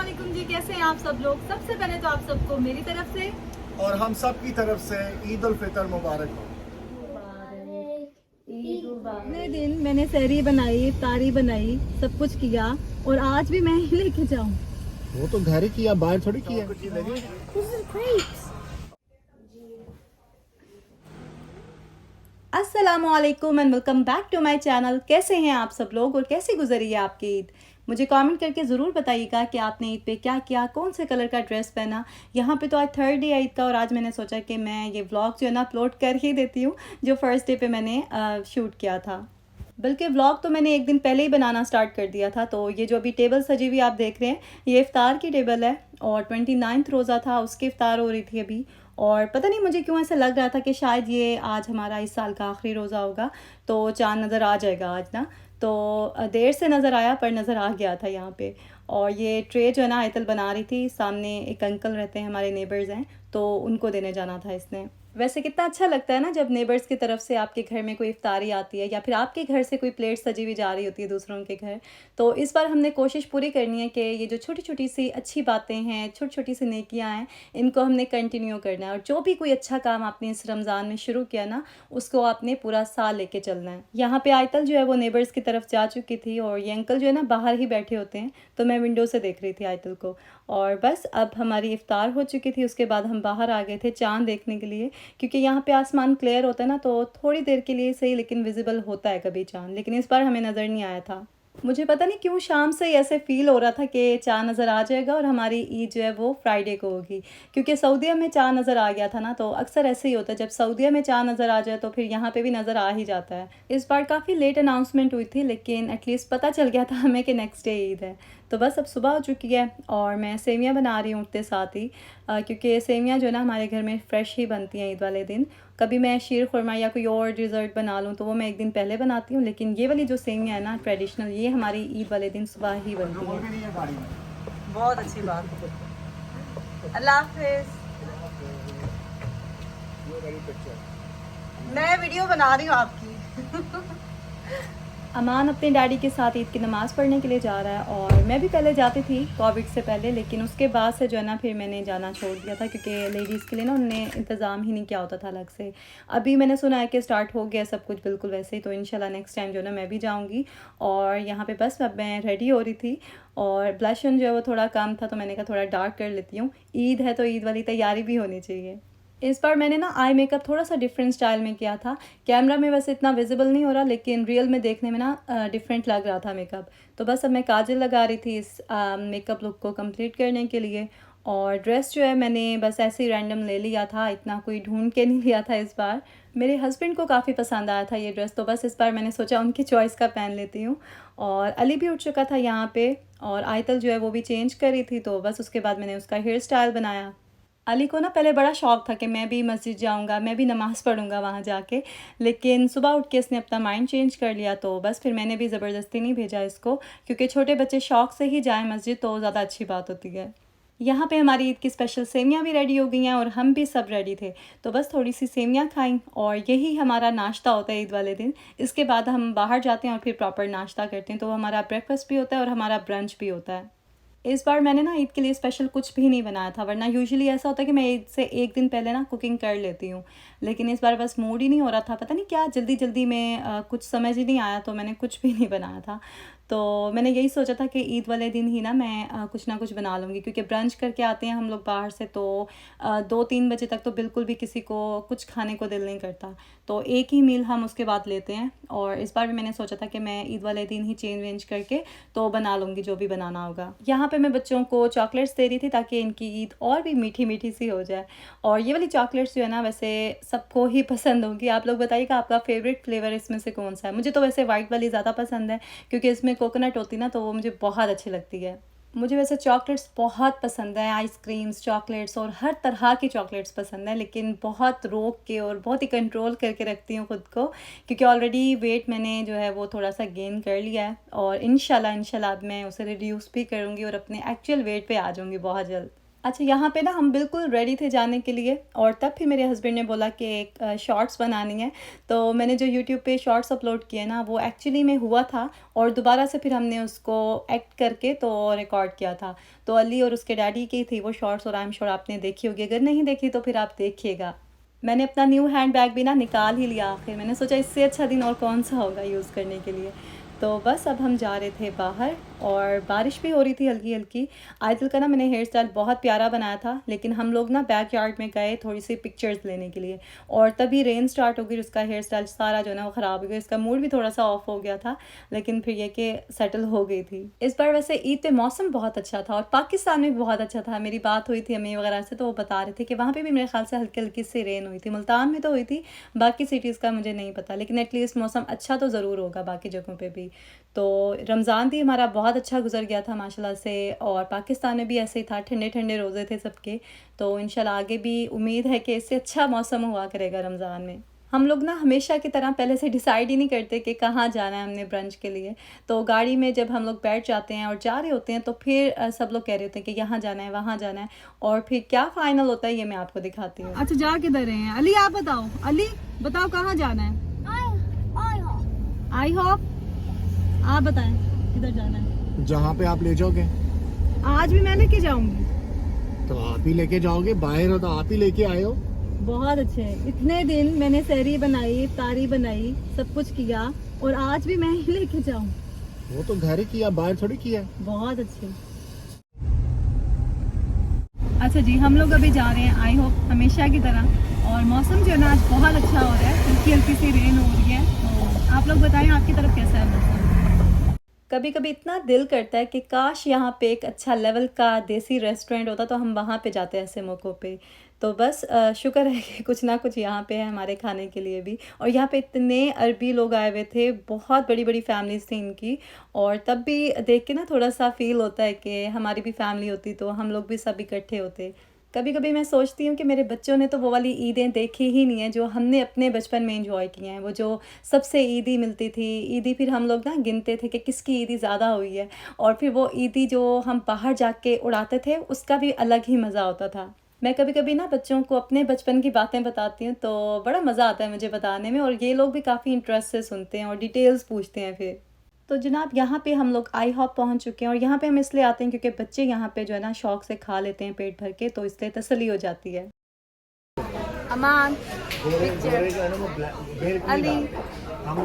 अस्सलामुअलैकुम जी, कैसे हैं आप सब लोग। सबसे पहले तो आप सबको मेरी तरफ से और हम सब की तरफ से ईद उल फितर मुबारक हो। अगले दिन मैंने सहरी बनाई, इफ्तारी बनाई, सब कुछ किया और आज भी मैं ही लेके जाऊँ। वो तो घर ही किया, बाहर थोड़ी किया। अस्सलामुअलैकुम and welcome back to my channel. कैसे हैं आप सब लोग और कैसी गुजरी है आपकी ईद। मुझे कमेंट करके ज़रूर बताइएगा कि आपने ईद पे क्या किया, कौन से कलर का ड्रेस पहना। यहाँ पे तो आज थर्ड डे ईद का और आज मैंने सोचा कि मैं ये व्लॉग जो है ना अपलोड कर ही देती हूँ जो फर्स्ट डे पे मैंने शूट किया था। बल्कि व्लॉग तो मैंने एक दिन पहले ही बनाना स्टार्ट कर दिया था। तो ये जो अभी टेबल सजी हुई आप देख रहे हैं, ये इफ़्तार की टेबल है और 29 रोज़ा था, उसकी इफ़्तार हो रही थी अभी। और पता नहीं मुझे क्यों ऐसा लग रहा था कि शायद ये आज हमारा इस साल का आखिरी रोज़ा होगा, तो चाँद नज़र आ जाएगा आज ना। तो देर से नज़र आया पर नज़र आ गया था यहाँ पे। और ये ट्रे जो है ना आयतल बना रही थी, सामने एक अंकल रहते हैं, हमारे नेबर्स हैं, तो उनको देने जाना था इसने। वैसे कितना अच्छा लगता है ना जब नेबर्स की तरफ से आपके घर में कोई इफ्तारी आती है या फिर आपके घर से कोई प्लेट सजी हुई जा रही होती है दूसरों के घर। तो इस बार हमने कोशिश पूरी करनी है कि ये जो छोटी छोटी सी अच्छी बातें हैं, छोटी छोटी सी नेकियां हैं, इनको हमने कंटिन्यू करना है। और जो भी कोई अच्छा काम आपने इस रमज़ान में शुरू किया ना, उसको आपने पूरा साल लेके चलना है। यहाँ पे आयतल जो है वो नेबर्स की तरफ जा चुकी थी और ये अंकल जो है ना बाहर ही बैठे होते हैं, तो मैं विंडो से देख रही थी आयतल को। और बस अब हमारी इफ्तार हो चुकी थी, उसके बाद हम बाहर आ गए थे चाँद देखने के लिए, क्योंकि यहाँ पे आसमान क्लियर होता है ना, तो थोड़ी देर के लिए सही लेकिन विजिबल होता है कभी चाँद, लेकिन इस बार हमें नज़र नहीं आया था। मुझे पता नहीं क्यों शाम से ही ऐसे फ़ील हो रहा था कि चाँद नज़र आ जाएगा और हमारी ईद जो है वो फ्राइडे को होगी, क्योंकि सऊदीया में चाँद नज़र आ गया था ना। तो अक्सर ऐसे ही होता है, जब सऊदीया में चाँद नज़र आ जाए तो फिर यहाँ पे भी नज़र आ ही जाता है। इस बार काफ़ी लेट अनाउंसमेंट हुई थी, लेकिन एटलीस्ट पता चल गया था हमें कि नेक्स्ट डे ईद है। तो बस अब सुबह हो चुकी है और मैं सेवियाँ बना रही हूँ उठते साथ ही, क्योंकि सेवियाँ जो है ना हमारे घर में फ़्रेश ही बनती हैं ईद वाले दिन। कभी मैं शीर खुरमा या कोई और डिज़र्ट बना लूँ तो वो मैं एक दिन पहले बनाती हूँ, लेकिन ये वाली जो सेवियाँ है ना ट्रेडिशनल, ये हमारी ईद वाले दिन सुबह ही बनती है। बहुत अच्छी बात। अल्लाह हाफिज़। मैं वीडियो बना रही हूँ आपकी। अमान अपने डैडी के साथ ईद की नमाज़ पढ़ने के लिए जा रहा है और मैं भी पहले जाती थी कोविड से पहले, लेकिन उसके बाद से जो है ना फिर मैंने जाना छोड़ दिया था, क्योंकि लेडीज़ के लिए ना उन्होंने इंतज़ाम ही नहीं किया होता था अलग से। अभी मैंने सुना है कि स्टार्ट हो गया सब कुछ बिल्कुल वैसे ही, तो इंशाल्लाह नेक्स्ट टाइम जो है ना मैं भी जाऊँगी। और यहाँ पे बस अब मैं रेडी हो रही थी और ब्लशन जो है वो थोड़ा कम था, तो मैंने कहा थोड़ा डार्क कर लेती हूँ, ईद है तो ईद वाली तैयारी भी होनी चाहिए। इस बार मैंने ना आई मेकअप थोड़ा सा डिफरेंट स्टाइल में किया था। कैमरा में वैसे इतना विजिबल नहीं हो रहा, लेकिन रियल में देखने में ना डिफरेंट लग रहा था मेकअप। तो बस अब मैं काजल लगा रही थी इस मेकअप लुक को कंप्लीट करने के लिए। और ड्रेस जो है मैंने बस ऐसे ही रैंडम ले लिया था, इतना कोई ढूंढ के नहीं लिया था इस बार। मेरे हस्बैंड को काफ़ी पसंद आया था ये ड्रेस, तो बस इस बार मैंने सोचा उनकी चॉइस का पहन लेती हूँ। और अली भी उठ चुका था यहाँ पे और आयतल जो है वो भी चेंज कर रही थी, तो बस उसके बाद मैंने उसका हेयर स्टाइल बनाया। अली को ना पहले बड़ा शौक़ था कि मैं भी मस्जिद जाऊंगा, मैं भी नमाज़ पढ़ूंगा वहाँ जाके, लेकिन सुबह उठ के इसने अपना माइंड चेंज कर लिया। तो बस फिर मैंने भी ज़बरदस्ती नहीं भेजा इसको, क्योंकि छोटे बच्चे शौक़ से ही जाएं मस्जिद तो ज़्यादा अच्छी बात होती है। यहाँ पे हमारी ईद की स्पेशल सेवियाँ भी रेडी हो गई हैं और हम भी सब रेडी थे, तो बस थोड़ी सी सेवियाँ खाई और यही हमारा नाश्ता होता है ईद वाले दिन। इसके बाद हम बाहर जाते हैं और फिर प्रॉपर नाश्ता करते हैं, तो हमारा ब्रेकफास्ट भी होता है और हमारा ब्रंच भी होता है। इस बार मैंने ना ईद के लिए स्पेशल कुछ भी नहीं बनाया था, वरना यूजुअली ऐसा होता है कि मैं ईद से एक दिन पहले ना कुकिंग कर लेती हूँ, लेकिन इस बार बस मूड ही नहीं हो रहा था, पता नहीं क्या जल्दी जल्दी में कुछ समझ ही नहीं आया, तो मैंने कुछ भी नहीं बनाया था। तो मैंने यही सोचा था कि ईद वाले दिन ही ना मैं कुछ ना कुछ बना लूँगी, क्योंकि ब्रंच करके आते हैं हम लोग बाहर से, तो 2-3 बजे तक तो बिल्कुल भी किसी को कुछ खाने को दिल नहीं करता, तो एक ही मील हम उसके बाद लेते हैं। और इस बार भी मैंने सोचा था कि मैं ईद वाले दिन ही चेंज वेंज करके तो बना लूँगी जो भी बनाना होगा। यहाँ पे मैं बच्चों को चॉकलेट्स दे रही थी ताकि इनकी ईद और भी मीठी मीठी सी हो जाए। और ये वाली चॉकलेट्स जो है ना वैसे सबको ही पसंद होगी। आप लोग बताइएगा आपका फेवरेट फ्लेवर इसमें से कौन सा है। मुझे तो वैसे वाइट वाली ज़्यादा पसंद है, क्योंकि इसमें कोकोनट होती ना, तो वो मुझे बहुत अच्छी लगती है। मुझे वैसे चॉकलेट्स बहुत पसंद है, आइसक्रीम्स, चॉकलेट्स और हर तरह की चॉकलेट्स पसंद है, लेकिन बहुत रोक के और बहुत ही कंट्रोल करके रखती हूँ ख़ुद को, क्योंकि ऑलरेडी वेट मैंने जो है वो थोड़ा सा गेन कर लिया है और इंशाल्लाह अब मैं उसे रिड्यूस भी करूँगी और अपने एक्चुअल वेट पे आ जाऊँगी बहुत जल्द। अच्छा, यहाँ पे ना हम बिल्कुल रेडी थे जाने के लिए और तब फिर मेरे हस्बैंड ने बोला कि एक शॉर्ट्स बनानी है। तो मैंने जो यूट्यूब पे शॉर्ट्स अपलोड किए ना, वो एक्चुअली में हुआ था और दोबारा से फिर हमने उसको एक्ट करके तो रिकॉर्ड किया था। तो अली और उसके डैडी की थी वो शॉर्ट्स और आई एम श्योर आपने देखी होगी, अगर नहीं देखी तो फिर आप देखिएगा। मैंने अपना न्यू हैंड बैग भी ना निकाल ही लिया आखिर, मैंने सोचा इससे अच्छा दिन और कौन सा होगा यूज़ करने के लिए। तो बस अब हम जा रहे थे बाहर और बारिश भी हो रही थी हल्की हल्की। आयतल का ना मैंने हेयर स्टाइल बहुत प्यारा बनाया था, लेकिन हम लोग ना बैक यार्ड में गए थोड़ी सी पिक्चर्स लेने के लिए और तभी रेन स्टार्ट हो गई, उसका हेयर स्टाइल सारा जो है ना वो ख़राब हो गया, इसका मूड भी थोड़ा सा ऑफ हो गया था, लेकिन फिर ये कि सेटल हो गई थी। इस बार वैसे ईद पे मौसम बहुत अच्छा था और पाकिस्तान में भी बहुत अच्छा था। मेरी बात हुई थी अम्मी वगैरह से, तो वो बता रहे थे कि वहाँ पर भी मेरे ख्याल से हल्की हल्की सी रेन हुई थी। मुल्तान में तो हुई थी, बाकी सिटीज़ का मुझे नहीं पता, लेकिन एटलीस्ट मौसम अच्छा तो ज़रूर होगा बाकी जगहों पर भी। तो रमज़ान भी हमारा बहुत अच्छा गुजर गया था माशाल्लाह से, और पाकिस्तान में भी ऐसे ही था, ठंडे ठंडे रोज़े थे सबके। तो इंशाल्लाह आगे भी उम्मीद है कि इससे अच्छा मौसम हुआ करेगा रमज़ान में। हम लोग ना हमेशा की तरह पहले से डिसाइड ही नहीं करते कि कहाँ जाना है हमने ब्रंच के लिए। तो गाड़ी में जब हम लोग बैठ जाते हैं और जा रहे होते हैं तो फिर सब लोग कह रहे होते हैं कि यहाँ जाना है वहाँ जाना है, और फिर क्या फ़ाइनल होता है ये मैं आपको दिखाती हूँ। अच्छा, जा किधर रहे हैं अली, आप बताओ, अली बताओ कहाँ जाना है? आई होप आप बताएं किधर जाना है? जहाँ पे आप ले जाओगे आज भी मैं लेके जाऊंगी। तो आप ही लेके जाओगे, बाहर हो तो आप ही लेके आए हो। बहुत अच्छे, इतने दिन मैंने सहरी बनाई, तारी बनाई, सब कुछ किया और आज भी मैं ही लेके जाऊं। वो तो घर ही किया, बाहर थोड़ी किया। बहुत अच्छे। अच्छा जी, हम लोग अभी जा रहे हैं आई होप हमेशा की तरह, और मौसम जो है ना आज बहुत अच्छा हो रहा है, हल्की हल्की सी रेन हो रही है। तो आप लोग बताएं आपकी तरफ कैसा है मौसम? कभी कभी इतना दिल करता है कि काश यहाँ पे एक अच्छा लेवल का देसी रेस्टोरेंट होता तो हम वहाँ पे जाते ऐसे मौक़ों पे। तो बस शुक्र है कि कुछ ना कुछ यहाँ पे है हमारे खाने के लिए भी। और यहाँ पे इतने अरबी लोग आए हुए थे, बहुत बड़ी बड़ी फैमिलीज़ थी इनकी, और तब भी देख के ना थोड़ा सा फील होता है कि हमारी भी फैमिली होती तो हम लोग भी सब इकट्ठे होते। कभी कभी मैं सोचती हूँ कि मेरे बच्चों ने तो वो वाली ईदें देखी ही नहीं है जो हमने अपने बचपन में एंजॉय किए हैं। वो जो सबसे ईदी मिलती थी, ईदी फिर हम लोग ना गिनते थे कि किसकी ईदी ज़्यादा हुई है, और फिर वो ईदी जो हम बाहर जाके उड़ाते थे उसका भी अलग ही मज़ा होता था। मैं कभी कभी ना बच्चों को अपने बचपन की बातें बताती हूँ तो बड़ा मज़ा आता है मुझे बताने में, और ये लोग भी काफ़ी इंटरेस्ट से सुनते हैं और डिटेल्स पूछते हैं फिर। तो जनाब यहाँ पे हम लोग आई हॉप पहुँच चुके हैं, और यहाँ पे हम इसलिए आते हैं क्योंकि बच्चे यहाँ पे जो है ना शौक से खा लेते हैं पेट भर के, तो इसलिए तसल्ली हो जाती है। अमान, अली,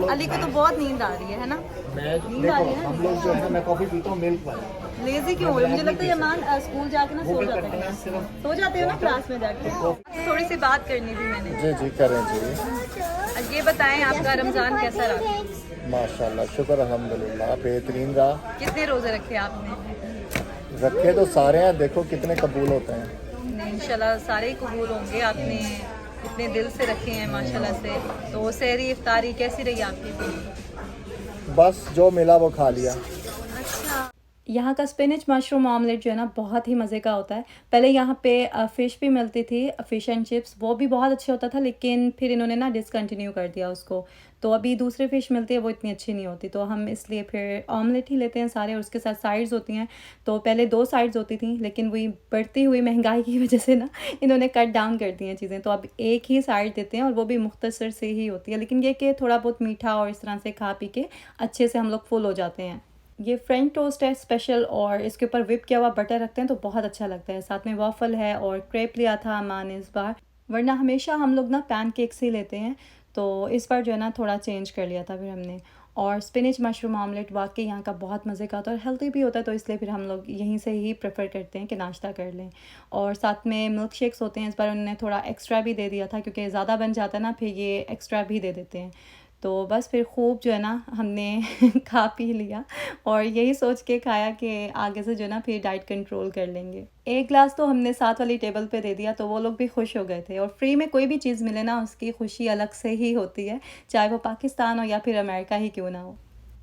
अली को तो बहुत नींद आ रही है ना? नींद आ रही है ना? हम लोग जो है, मैं कॉफी पीता हूँ मिल्क वाला। लेजी क्यों हो रही? मुझे लगता है अमान स्कूल जाके ना सो जाते हैं, सो जाते हो ना क्लास में जाके। थोड़ी सी बात करनी थी मैंने। जी जी करें जी। ये बताएं आपका रमज़ान कैसा रहा? माशाल्लाह, शुक्र अल्हम्दुलिल्लाह, बेहतरीन रहा। कितने रोज़े रखे आपने? रखे तो सारे हैं, देखो कितने कबूल होते हैं। इंशाल्लाह सारे ही कबूल होंगे। आपने इतने दिल से रखे हैं माशाल्लाह से। तो सहरी इफ्तारी कैसी रही आपकी? बस जो मिला वो खा लिया। अच्छा, यहाँ का स्पिनच मशरूम ऑमलेट जो है ना बहुत ही मज़े का होता है। पहले यहाँ पे फ़िश भी मिलती थी, फ़िश एंड चिप्स, वो भी बहुत अच्छे होता था, लेकिन फिर इन्होंने ना डिसकंटिन्यू कर दिया उसको। तो अभी दूसरी फ़िश मिलती है, वो इतनी अच्छी नहीं होती, तो हम इसलिए फिर ऑमलेट ही लेते हैं सारे, और उसके साथ साइड्स होती हैं। तो पहले 2 साइड्स होती थी, लेकिन वही बढ़ती हुई महंगाई की वजह से ना इन्होंने कट डाउन कर दी हैं चीज़ें, तो अब एक ही साइड देते हैं, और वो भी मुख्तसर से ही होती है। लेकिन ये कि थोड़ा बहुत मीठा और इस तरह से खा पी के अच्छे से हम लोग फुल हो जाते हैं। ये फ्रेंच टोस्ट है स्पेशल, और इसके ऊपर विप किया हुआ बटर रखते हैं तो बहुत अच्छा लगता है। साथ में वॉफल है और क्रेप लिया था अमान ने इस बार, वरना हमेशा हम लोग ना पैनकेक्स ही लेते हैं, तो इस बार जो है ना थोड़ा चेंज कर लिया था फिर हमने। और स्पिनच मशरूम ऑमलेट वाकई यहाँ का बहुत मज़े का होता है और हेल्दी भी होता है, तो इसलिए फिर हम लोग यहीं से ही प्रेफर करते हैं कि नाश्ता कर लें। और साथ में मिल्क शेक्स होते हैं, इस बार उन्होंने थोड़ा एक्स्ट्रा भी दे दिया था क्योंकि ज़्यादा बन जाता है ना, फिर ये एक्स्ट्रा भी दे देते हैं। तो बस फिर खूब जो है ना हमने खा पी लिया, और यही सोच के खाया कि आगे से जो है ना फिर डाइट कंट्रोल कर लेंगे। एक ग्लास तो हमने साथ वाली टेबल पे दे दिया, तो वो लोग भी खुश हो गए थे। और फ्री में कोई भी चीज़ मिले ना उसकी खुशी अलग से ही होती है, चाहे वो पाकिस्तान हो या फिर अमेरिका ही क्यों ना हो।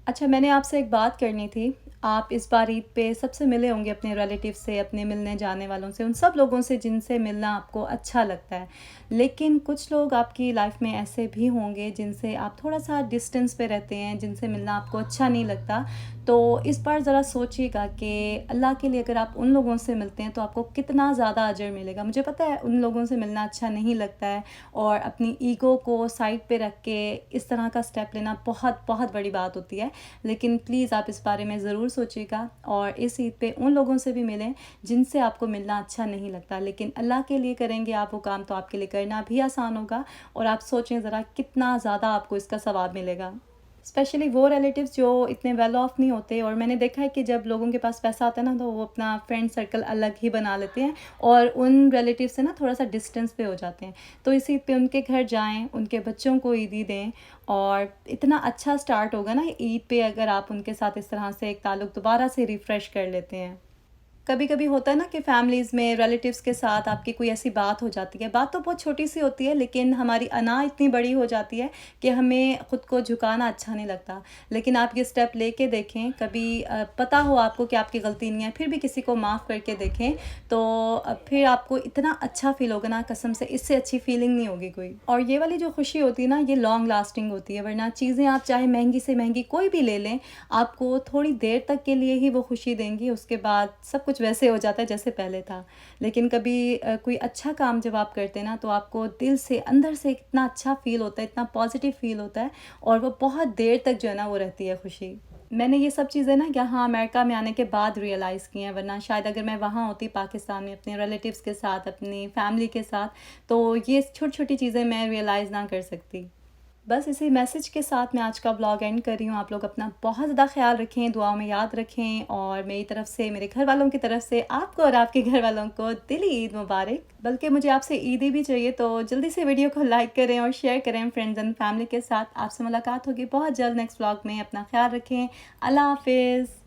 अच्छा, मैंने आपसे एक बात करनी थी। आप इस बार ईद पे सबसे मिले होंगे अपने रिलेटिव से, अपने मिलने जाने वालों से, उन सब लोगों से जिनसे मिलना आपको अच्छा लगता है। लेकिन कुछ लोग आपकी लाइफ में ऐसे भी होंगे जिनसे आप थोड़ा-सा डिस्टेंस पे रहते हैं, जिनसे मिलना आपको अच्छा नहीं लगता। तो इस बार ज़रा सोचिएगा कि अल्लाह के लिए अगर आप उन लोगों से मिलते हैं तो आपको कितना ज़्यादा अजर मिलेगा। मुझे पता है उन लोगों से मिलना अच्छा नहीं लगता है और अपनी ईगो को साइड पे रख के इस तरह का स्टेप लेना बहुत बहुत बड़ी बात होती है। लेकिन प्लीज़ आप इस बारे में ज़रूर सोचिएगा और इस ईद पे उन लोगों से भी मिलें जिनसे आपको मिलना अच्छा नहीं लगता। लेकिन अल्लाह के लिए करेंगे आप वो काम तो आपके लिए करना भी आसान होगा और आप सोचें ज़रा कितना ज़्यादा आपको इसका सवाब मिलेगा। स्पेशली वो रिलेटिव्स जो इतने वेल ऑफ नहीं होते और मैंने देखा है कि जब लोगों के पास पैसा आता है ना तो वो अपना फ्रेंड सर्कल अलग ही बना लेते हैं और उन रिलेटिव से ना थोड़ा सा डिस्टेंस पे हो जाते हैं। तो इस ईद पे उनके घर जाएं, उनके बच्चों को ईदी दें और इतना अच्छा स्टार्ट होगा ना ईद पे अगर आप उनके साथ इस तरह से एक ताल्लुक़ दोबारा से रिफ़्रेश कर लेते हैं। कभी कभी होता है ना कि फैमिलीज़ में रिलेटिव्स के साथ आपकी कोई ऐसी बात हो जाती है, बात तो बहुत छोटी सी होती है लेकिन हमारी अना इतनी बड़ी हो जाती है कि हमें ख़ुद को झुकाना अच्छा नहीं लगता। लेकिन आप ये स्टेप लेके देखें, कभी पता हो आपको कि आपकी गलती नहीं है फिर भी किसी को माफ़ करके देखें तो फिर आपको इतना अच्छा फ़ील होगा ना, कसम से इससे अच्छी फीलिंग नहीं होगी कोई। और ये वाली जो खुशी होती है ना ये लॉन्ग लास्टिंग होती है, वरना चीज़ें आप चाहे महंगी से महंगी कोई भी ले लें आपको थोड़ी देर तक के लिए ही वो खुशी देंगी, उसके बाद सब कुछ वैसे हो जाता है जैसे पहले था। लेकिन कभी कोई अच्छा काम जब आप करते हैं ना तो आपको दिल से अंदर से इतना अच्छा फ़ील होता है, इतना पॉजिटिव फ़ील होता है और वो बहुत देर तक जो है ना वो रहती है खुशी। मैंने ये सब चीज़ें ना यहाँ अमेरिका में आने के बाद रियलाइज़ की हैं, वरना शायद अगर मैं वहाँ होती पाकिस्तान में अपने रिलेटिव्स के साथ, अपनी फैमिली के साथ, तो ये छोटी-छोटी चीज़ें मैं रियलाइज़ ना कर सकती। बस इसी मैसेज के साथ मैं आज का व्लॉग एंड कर रही हूँ। आप लोग अपना बहुत ज़्यादा ख्याल रखें, दुआओं में याद रखें और मेरी तरफ से, मेरे घर वालों की तरफ से आपको और आपके घर वालों को दिली ईद मुबारक। बल्कि मुझे आपसे ईदी भी चाहिए तो जल्दी से वीडियो को लाइक करें और शेयर करें फ्रेंड्स एंड फैमिली के साथ। आपसे मुलाकात होगी बहुत जल्द नेक्स्ट व्लॉग में। अपना ख्याल रखें। अल्लाह हाफिज़।